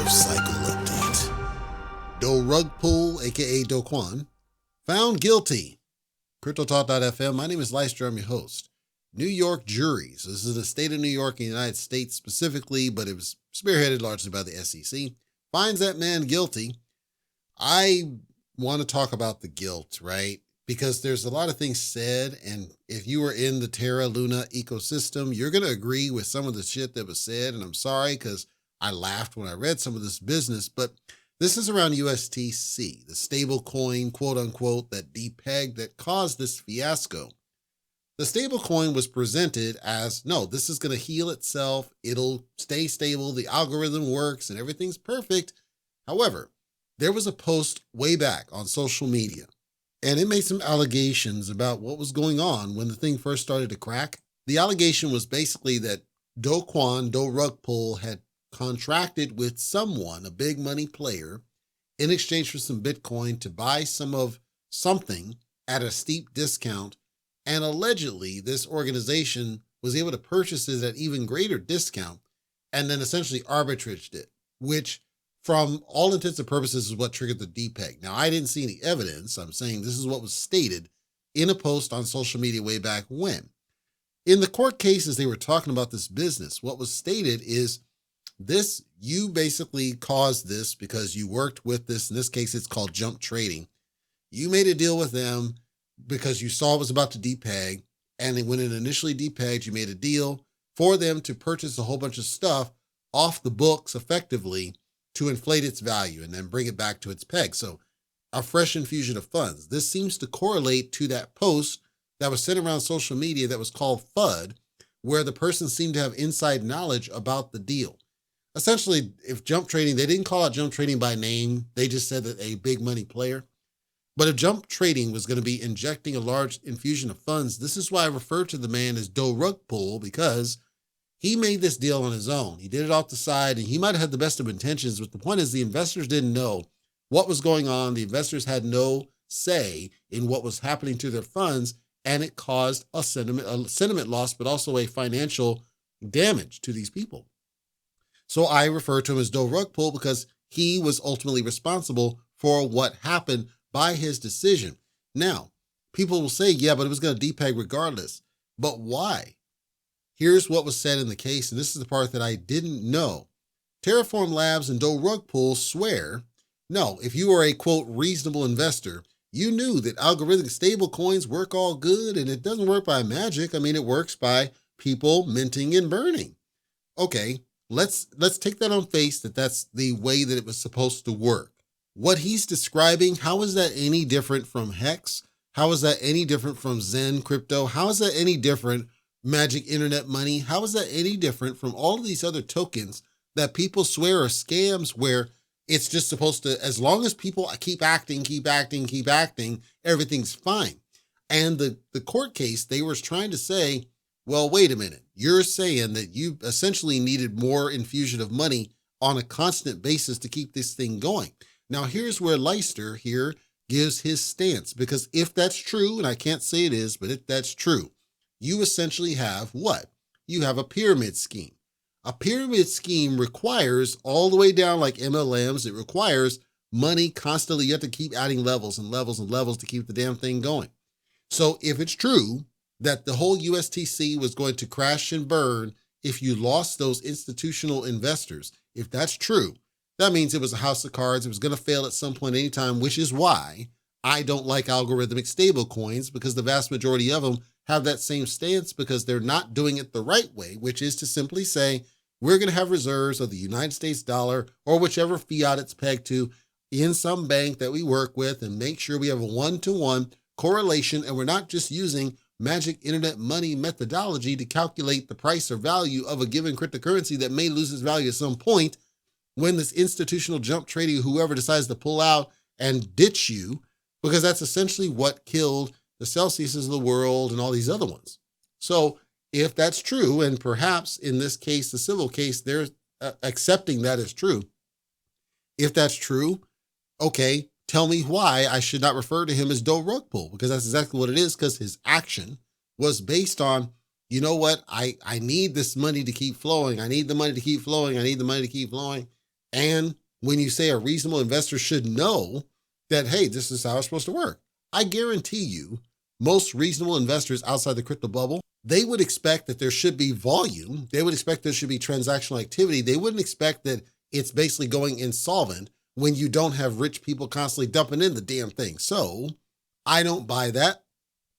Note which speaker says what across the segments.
Speaker 1: Cycle update. Do Rug Pull, aka Do Kwon, found guilty. CryptoTalk.fm. My name is Leister. I'm your host. New York juries. This is the state of New York in the United States specifically, but it was spearheaded largely by the SEC. Finds that man guilty. I want to talk about the guilt, right? Because there's a lot of things said, and if you were in the Terra Luna ecosystem, you're going to agree with some of the shit that was said, and I'm sorry because I laughed when I read some of this business, but this is around USTC, the stable coin, quote unquote, that depegged that caused this fiasco. The stable coin was presented as, no, this is going to heal itself. It'll stay stable. The algorithm works and everything's perfect. However, there was a post way back on social media, and it made some allegations about what was going on when the thing first started to crack. The allegation was basically that Do Kwon, Do Rug Pull, had contracted with someone, a big money player, in exchange for some Bitcoin to buy some of something at a steep discount. And allegedly, this organization was able to purchase it at even greater discount and then essentially arbitraged it, which from all intents and purposes is what triggered the depeg. Now, I didn't see any evidence. I'm saying this is what was stated in a post on social media way back when. In the court cases, they were talking about this business. What was stated is this, you basically caused this because you worked with this. In this case, it's called jump trading. You made a deal with them because you saw it was about to depeg. And when it initially depegged, you made a deal for them to purchase a whole bunch of stuff off the books effectively to inflate its value and then bring it back to its peg. So a fresh infusion of funds. This seems to correlate to that post that was sent around social media that was called FUD, where the person seemed to have inside knowledge about the deal. Essentially, if jump trading, they didn't call out jump trading by name. They just said that a big money player. But if jump trading was going to be injecting a large infusion of funds, this is why I refer to the man as Do Rug Pull, because he made this deal on his own. He did it off the side, and he might have had the best of intentions, but the point is the investors didn't know what was going on. The investors had no say in what was happening to their funds, and it caused a sentiment loss, but also a financial damage to these people. So I refer to him as Do Rug Pull because he was ultimately responsible for what happened by his decision. Now, people will say, yeah, but it was going to depeg regardless. But why? Here's what was said in the case, and this is the part that I didn't know. Terraform Labs and Do Rug Pull swear, no, if you are a, quote, reasonable investor, you knew that algorithmic stable coins work all good, and it doesn't work by magic. I mean, it works by people minting and burning. Okay. Let's take that on face that that's the way that it was supposed to work. What he's describing, how is that any different from Hex? How is that any different from Zen Crypto? How is that any different Magic Internet Money? How is that any different from all of these other tokens that people swear are scams where it's just supposed to, as long as people keep acting, everything's fine. And the court case, they were trying to say, well, wait a minute. You're saying that you essentially needed more infusion of money on a constant basis to keep this thing going. Now, here's where Leister here gives his stance, because if that's true, and I can't say it is, but if that's true, you essentially have what? You have a pyramid scheme. A pyramid scheme requires all the way down like MLMs. It requires money constantly. You have to keep adding levels and levels and levels to keep the damn thing going. So if it's true that the whole USTC was going to crash and burn if you lost those institutional investors, if that's true, that means it was a house of cards. It was going to fail at some point anytime, which is why I don't like algorithmic stable coins, because the vast majority of them have that same stance because they're not doing it the right way, which is to simply say, we're going to have reserves of the United States dollar or whichever fiat it's pegged to in some bank that we work with and make sure we have a one-to-one correlation. And we're not just using Magic Internet Money methodology to calculate the price or value of a given cryptocurrency that may lose its value at some point when this institutional jump trading, whoever decides to pull out and ditch you, because that's essentially what killed the Celsiuses of the world and all these other ones. So if that's true, and perhaps in this case, the civil case, they're accepting that as true. If that's true, okay, tell me why I should not refer to him as Do Rug Pull, because that's exactly what it is, because his action was based on, you know what, I need this money to keep flowing. I need the money to keep flowing. I need the money to keep flowing. And when you say a reasonable investor should know that, hey, this is how it's supposed to work, I guarantee you, most reasonable investors outside the crypto bubble, they would expect that there should be volume. They would expect there should be transactional activity. They wouldn't expect that it's basically going insolvent when you don't have rich people constantly dumping in the damn thing. So I don't buy that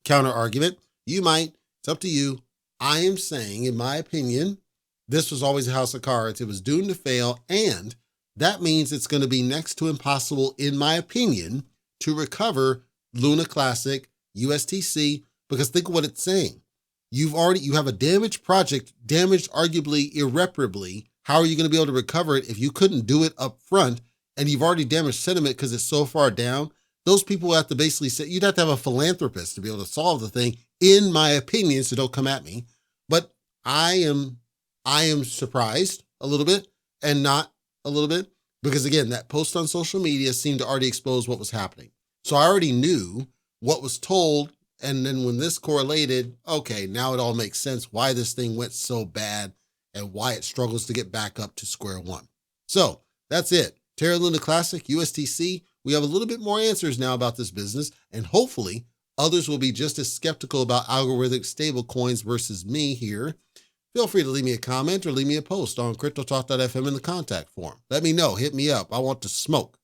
Speaker 1: counter argument. You might, it's up to you. I am saying, in my opinion, this was always a house of cards. It was doomed to fail. And that means it's going to be next to impossible, in my opinion, to recover Luna Classic, USTC, because think of what it's saying. You have a damaged project, damaged arguably irreparably. How are you going to be able to recover it if you couldn't do it up front and you've already damaged sentiment because it's so far down? Those people have to basically say, you'd have to have a philanthropist to be able to solve the thing, in my opinion, so don't come at me. But I am surprised a little bit, and not a little bit, because again, that post on social media seemed to already expose what was happening. So I already knew what was told. And then when this correlated, okay, now it all makes sense why this thing went so bad and why it struggles to get back up to square one. So that's it. Terra Luna Classic, USTC. We have a little bit more answers now about this business, and hopefully others will be just as skeptical about algorithmic stable coins versus me here. Feel free to leave me a comment or leave me a post on cryptotalk.fm in the contact form. Let me know. Hit me up. I want to smoke.